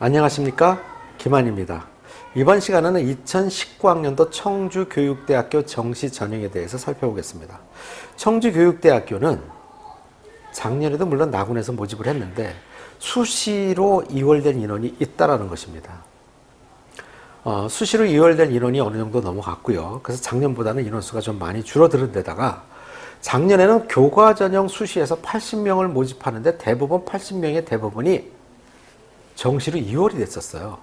안녕하십니까, 김한입니다. 이번 시간에는 2019학년도 청주교육대학교 정시 전형에 대해서 살펴보겠습니다. 청주교육대학교는 작년에도 물론 나군에서 모집을 했는데 수시로 이월된 인원이 있다라는 것입니다. 수시로 이월된 인원이 어느 정도 넘어갔고요. 그래서 작년보다는 인원수가 좀 많이 줄어드는 데다가 작년에는 교과 전형 수시에서 80명을 모집하는데 대부분 80명의 대부분이 정시로 이월이 됐었어요.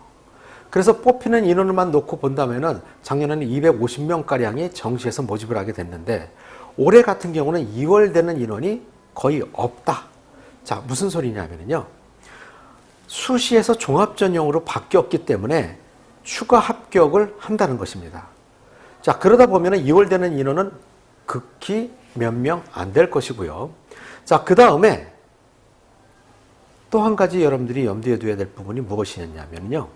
그래서 뽑히는 인원만 놓고 본다면은 작년에는 250명가량이 정시에서 모집을 하게 됐는데 올해 같은 경우는 이월되는 인원이 거의 없다. 자, 무슨 소리냐면요. 수시에서 종합전형으로 바뀌었기 때문에 추가 합격을 한다는 것입니다. 자, 그러다 보면 이월되는 인원은 극히 몇 명 안 될 것이고요. 자, 그 다음에 또 한 가지 여러분들이 염두에 둬야 될 부분이 무엇이냐면요.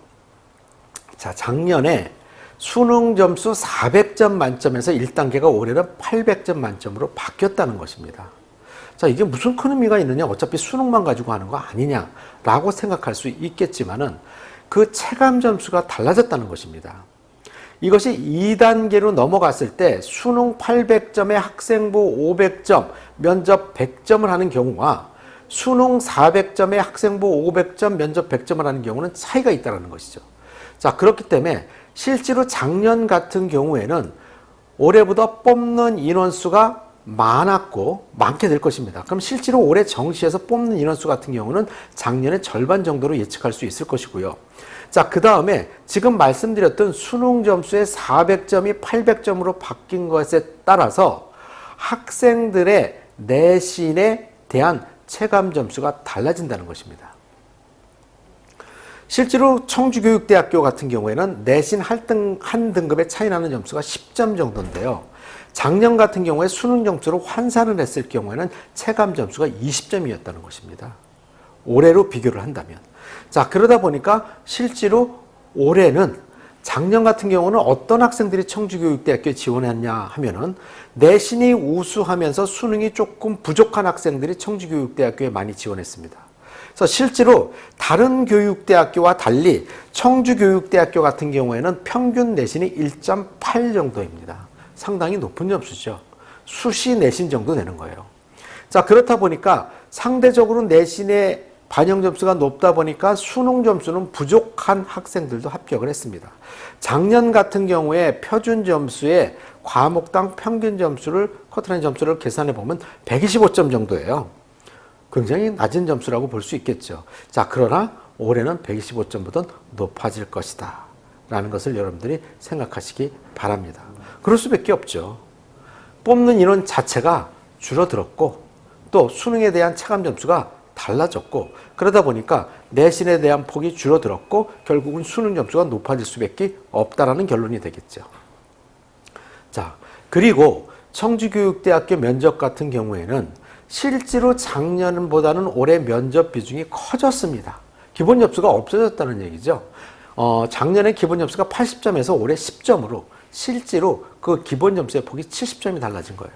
자, 작년에 수능 점수 400점 만점에서 1단계가 올해는 800점 만점으로 바뀌었다는 것입니다. 자, 이게 무슨 큰 의미가 있느냐? 어차피 수능만 가지고 하는 거 아니냐라고 생각할 수 있겠지만은 그 체감 점수가 달라졌다는 것입니다. 이것이 2단계로 넘어갔을 때 수능 800점에 학생부 500점, 면접 100점을 하는 경우와 수능 400점에 학생부 500점, 면접 100점을 하는 경우는 차이가 있다는 것이죠. 자, 그렇기 때문에 실제로 작년 같은 경우에는 올해보다 뽑는 인원수가 많게 될 것입니다. 그럼 실제로 올해 정시에서 뽑는 인원수 같은 경우는 작년의 절반 정도로 예측할 수 있을 것이고요. 자, 그 다음에 지금 말씀드렸던 수능 점수의 400점이 800점으로 바뀐 것에 따라서 학생들의 내신에 대한 체감 점수가 달라진다는 것입니다. 실제로 청주교육대학교 같은 경우에는 내신 한 등급의 차이 나는 점수가 10점 정도인데요. 작년 같은 경우에 수능 점수로 환산을 했을 경우에는 체감 점수가 20점이었다는 것입니다. 올해로 비교를 한다면. 자, 그러다 보니까 실제로 올해는 작년 같은 경우는 어떤 학생들이 청주교육대학교에 지원했냐 하면은 내신이 우수하면서 수능이 조금 부족한 학생들이 청주교육대학교에 많이 지원했습니다. 그래서 실제로 다른 교육대학교와 달리 청주교육대학교 같은 경우에는 평균 내신이 1.8 정도입니다. 상당히 높은 점수죠. 수시 내신 정도 되는 거예요. 자, 그렇다 보니까 상대적으로 내신의 반영 점수가 높다 보니까 수능 점수는 부족한 학생들도 합격을 했습니다. 작년 같은 경우에 표준 점수의 과목당 평균 점수를 커트라인 점수를 계산해 보면 125점 정도예요. 굉장히 낮은 점수라고 볼 수 있겠죠. 자, 그러나 올해는 125점보다 높아질 것이다 라는 것을 여러분들이 생각하시기 바랍니다. 그럴 수밖에 없죠. 뽑는 인원 자체가 줄어들었고 또 수능에 대한 체감 점수가 달라졌고 그러다 보니까 내신에 대한 폭이 줄어들었고 결국은 수능 점수가 높아질 수밖에 없다라는 결론이 되겠죠. 자, 그리고 청주교육대학교 면접 같은 경우에는 실제로 작년보다는 올해 면접 비중이 커졌습니다. 기본 점수가 없어졌다는 얘기죠. 작년에 기본 점수가 80점에서 올해 10점으로 실제로 그 기본 점수의 폭이 70점이 달라진 거예요.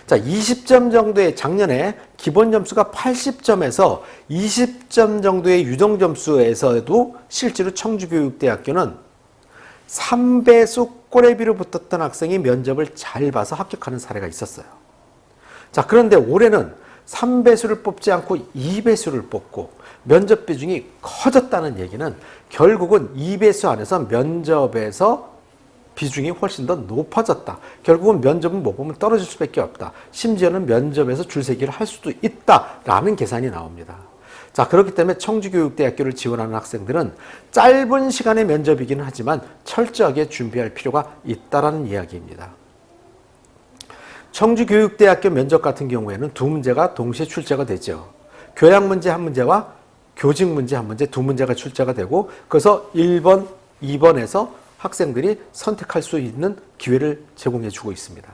자, 20점 정도의 작년에 기본 점수가 80점에서 20점 정도의 유정 점수에서도 실제로 청주교육대학교는 3배수 꼬레비로 붙었던 학생이 면접을 잘 봐서 합격하는 사례가 있었어요. 자, 그런데 올해는 3배수를 뽑지 않고 2배수를 뽑고 면접 비중이 커졌다는 얘기는 결국은 2배수 안에서 면접에서 비중이 훨씬 더 높아졌다. 결국은 면접은 못 보면 떨어질 수밖에 없다. 심지어는 면접에서 줄세기를 할 수도 있다라는 계산이 나옵니다. 자, 그렇기 때문에 청주교육대학교를 지원하는 학생들은 짧은 시간의 면접이긴 하지만 철저하게 준비할 필요가 있다라는 이야기입니다. 청주교육대학교 면접 같은 경우에는 두 문제가 동시에 출제가 되죠. 교양 문제 한 문제와 교직 문제 한 문제 두 문제가 출제가 되고 그래서 1번, 2번에서 학생들이 선택할 수 있는 기회를 제공해 주고 있습니다.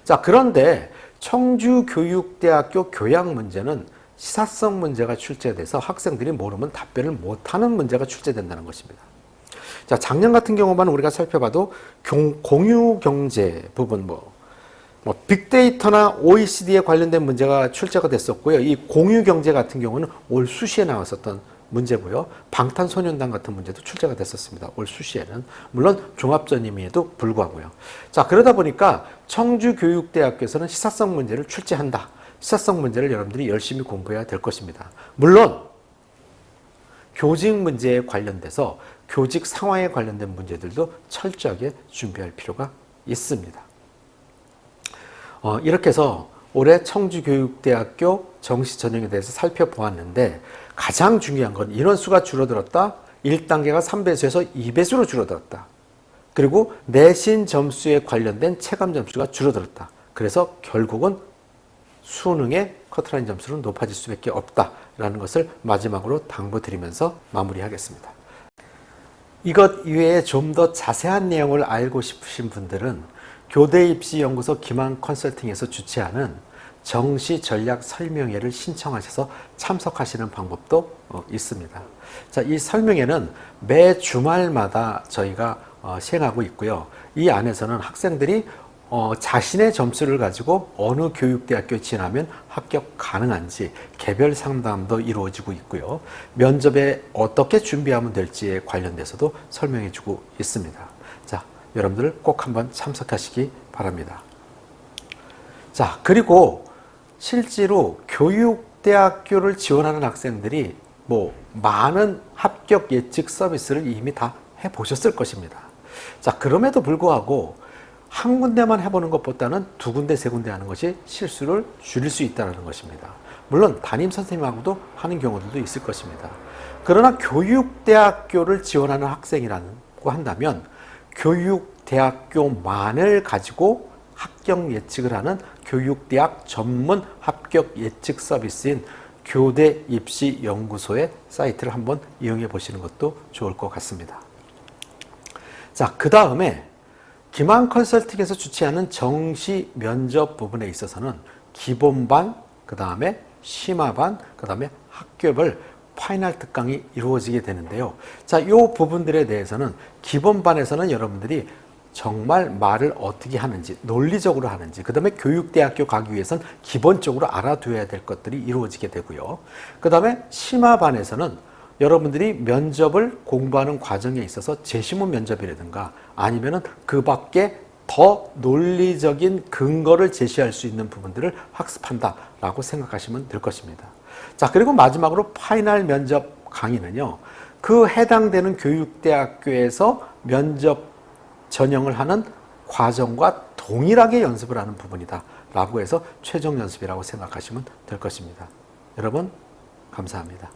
자, 그런데 청주교육대학교 교양 문제는 시사성 문제가 출제돼서 학생들이 모르면 답변을 못하는 문제가 출제된다는 것입니다. 자, 작년 같은 경우만 우리가 살펴봐도 공유경제 부분 빅데이터나 OECD에 관련된 문제가 출제가 됐었고요. 이 공유경제 같은 경우는 올 수시에 나왔었던 문제고요. 방탄소년단 같은 문제도 출제가 됐었습니다. 올 수시에는. 물론 종합전임에도 불구하고요. 자, 그러다 보니까 청주교육대학교에서는 시사성 문제를 출제한다. 시사성 문제를 여러분들이 열심히 공부해야 될 것입니다. 물론 교직 문제에 관련돼서 교직 상황에 관련된 문제들도 철저하게 준비할 필요가 있습니다. 이렇게 해서 올해 청주교육대학교 정시 전형에 대해서 살펴보았는데 가장 중요한 건 인원수가 줄어들었다. 1단계가 3배수에서 2배수로 줄어들었다. 그리고 내신 점수에 관련된 체감 점수가 줄어들었다. 그래서 결국은 수능의 커트라인 점수는 높아질 수밖에 없다라는 것을 마지막으로 당부드리면서 마무리하겠습니다. 이것 이외에 좀 더 자세한 내용을 알고 싶으신 분들은 교대입시연구소 김한 컨설팅에서 주최하는 정시 전략 설명회를 신청하셔서 참석하시는 방법도 있습니다. 자, 이 설명회는 매 주말마다 저희가 시행하고 있고요. 이 안에서는 학생들이 자신의 점수를 가지고 어느 교육대학교에 진학하면 합격 가능한지 개별 상담도 이루어지고 있고요. 면접에 어떻게 준비하면 될지에 관련돼서도 설명해 주고 있습니다. 자, 여러분들 꼭 한번 참석하시기 바랍니다. 자, 그리고 실제로 교육대학교를 지원하는 학생들이 많은 합격 예측 서비스를 이미 다 해보셨을 것입니다. 자, 그럼에도 불구하고 한 군데만 해보는 것보다는 두 군데, 세 군데 하는 것이 실수를 줄일 수 있다는 것입니다. 물론 담임 선생님하고도 하는 경우들도 있을 것입니다. 그러나 교육대학교를 지원하는 학생이라고 한다면 교육대학교만을 가지고 합격 예측을 하는 교육대학 전문 합격 예측 서비스인 교대입시연구소의 사이트를 한번 이용해 보시는 것도 좋을 것 같습니다. 자, 그 다음에 김한 컨설팅에서 주최하는 정시 면접 부분에 있어서는 기본반, 그 다음에 심화반, 그 다음에 학교별 파이널 특강이 이루어지게 되는데요. 자, 이 부분들에 대해서는 기본반에서는 여러분들이 정말 말을 어떻게 하는지, 논리적으로 하는지, 그 다음에 교육대학교 가기 위해서는 기본적으로 알아둬야 될 것들이 이루어지게 되고요. 그 다음에 심화반에서는 여러분들이 면접을 공부하는 과정에 있어서 제시문 면접이라든가 아니면은 그 밖에 더 논리적인 근거를 제시할 수 있는 부분들을 학습한다라고 생각하시면 될 것입니다. 자, 그리고 마지막으로 파이널 면접 강의는요, 그 해당되는 교육대학교에서 면접 전형을 하는 과정과 동일하게 연습을 하는 부분이다 라고 해서 최종 연습이라고 생각하시면 될 것입니다. 여러분, 감사합니다.